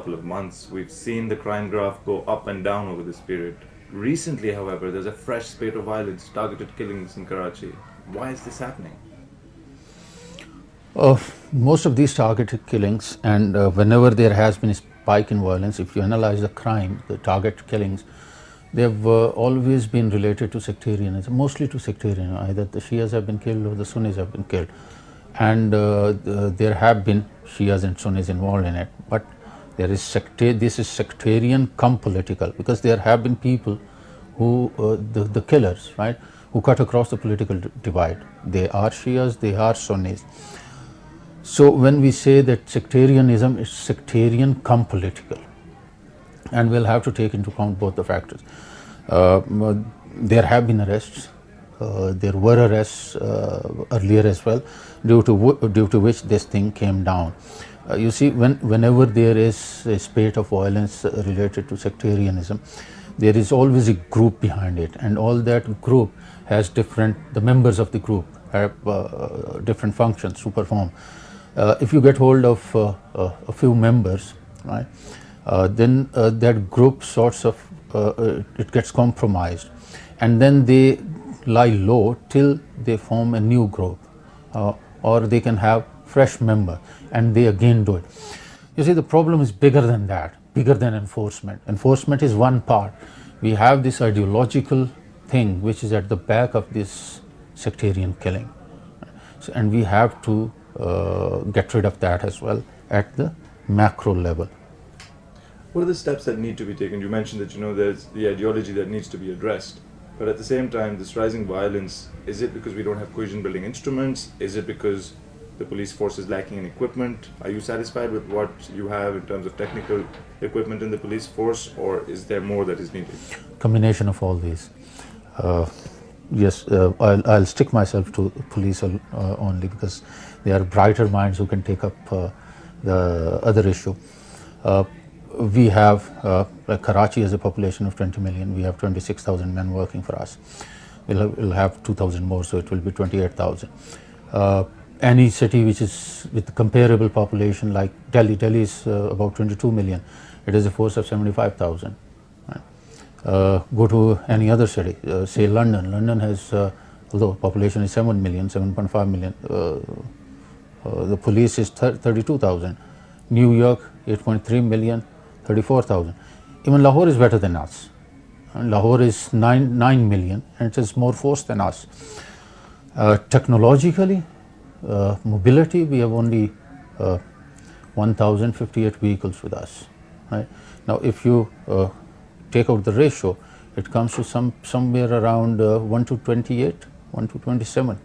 couple of months. We've seen the crime graph go up and down over this period. Recently, however, there's a fresh spate of violence, targeted killings in Karachi. Why is this happening? Most of these targeted killings, and whenever there has been a spike in violence, if you analyze the crime, the target killings, they have always been related to sectarianism, mostly to sectarianism. Either the Shias have been killed or the Sunnis have been killed. And there have been Shias and Sunnis involved in it. But there is this is sectarian cum political, because there have been people who, the killers, right, who cut across the political divide. They are Shias, they are Sunnis. So when we say that sectarianism is sectarian cum political, and we'll have to take into account both the factors. There have been arrests, there were arrests earlier as well, due to which this thing came down. You see, whenever there is a spate of violence related to sectarianism, there is always a group behind it, and all that group has the members of the group have different functions to perform. If you get hold of a few members, right, then that group sorts of, it gets compromised, and then they lie low till they form a new group, or they can have fresh member, and they again do it. You see, the problem is bigger than that, bigger than enforcement. Enforcement is one part. We have this ideological thing which is at the back of this sectarian killing, so, and we have to get rid of that as well at the macro level. What are the steps that need to be taken? You mentioned that there's the ideology that needs to be addressed, but at the same time, this rising violence, is it because we don't have cohesion building instruments? Is it because the police force is lacking in equipment? Are you satisfied with what you have in terms of technical equipment in the police force, or is there more that is needed? Combination of all these. Yes, I'll stick myself to police only, because they are brighter minds who can take up the other issue. We have, like Karachi has a population of 20 million, we have 26,000 men working for us. We'll have 2,000 more, so it will be 28,000. Any city which is with comparable population like Delhi is about 22 million, it is a force of 75,000. Go to any other city, say London. London has, although population is 7 million, 7.5 million, the police is 32,000. New York, 8.3 million, 34,000. Even Lahore is better than us. Lahore is 9 million, and it is more force than us. Technologically, mobility, we have only 1,058 vehicles with us. Right? Now, if you take out the ratio, it comes to somewhere around 1 to 28, 1 to 27.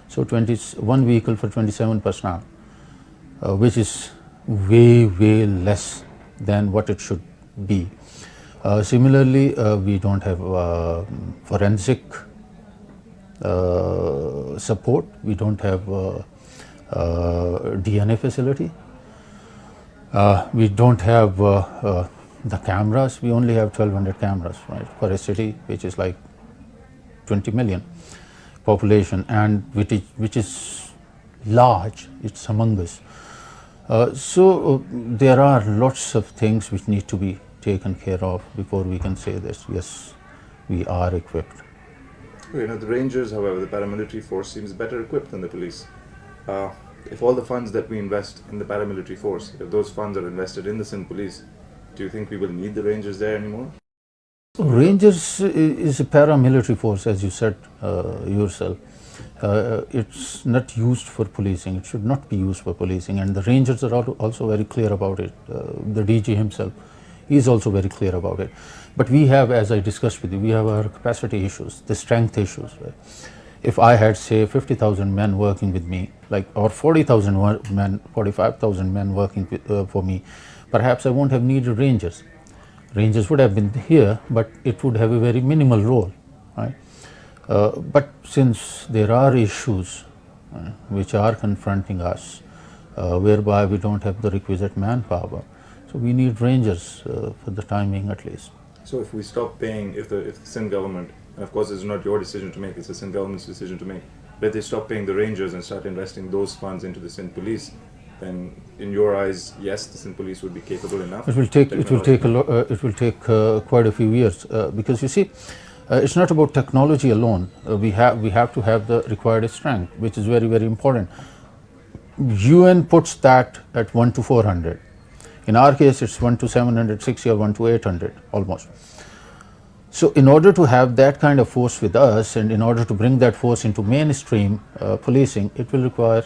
So one vehicle for 27 personnel, which is way less than what it should be. Similarly, we don't have forensic support, we don't have DNA facility, we don't have the cameras. We only have 1,200 cameras, right, for a city which is like 20 million population, and which is large, it's humongous. So there are lots of things which need to be taken care of before we can say this, yes, we are equipped. The Rangers, however, the paramilitary force, seems better equipped than the police. If all the funds that we invest in the paramilitary force, if those funds are invested in the Sindh police, do you think we will need the Rangers there anymore? Rangers is a paramilitary force, as you said yourself. It's not used for policing, it should not be used for policing, and the Rangers are also very clear about it. The DG himself is also very clear about it. But we have, as I discussed with you, we have our capacity issues, the strength issues. Right? If I had, say, 50,000 men working with me, or 40,000 men, 45,000 men working for me, perhaps I won't have needed Rangers. Rangers would have been here, but it would have a very minimal role, right? But since there are issues which are confronting us, whereby we don't have the requisite manpower, so we need Rangers for the time being at least. So if we stop paying, if the Sindh government, and of course it's not your decision to make, it's the Sindh government's decision to make, but if they stop paying the Rangers and start investing those funds into the Sindh police, And in your eyes, yes, the Sindh police would be capable enough. It will take quite a few years because you see, it's not about technology alone. We have to have the required strength, which is very important. UN puts that at 1 to 400. In our case, it's 1 to 760 or 1 to 800 almost. So in order to have that kind of force with us, and in order to bring that force into mainstream policing, it will require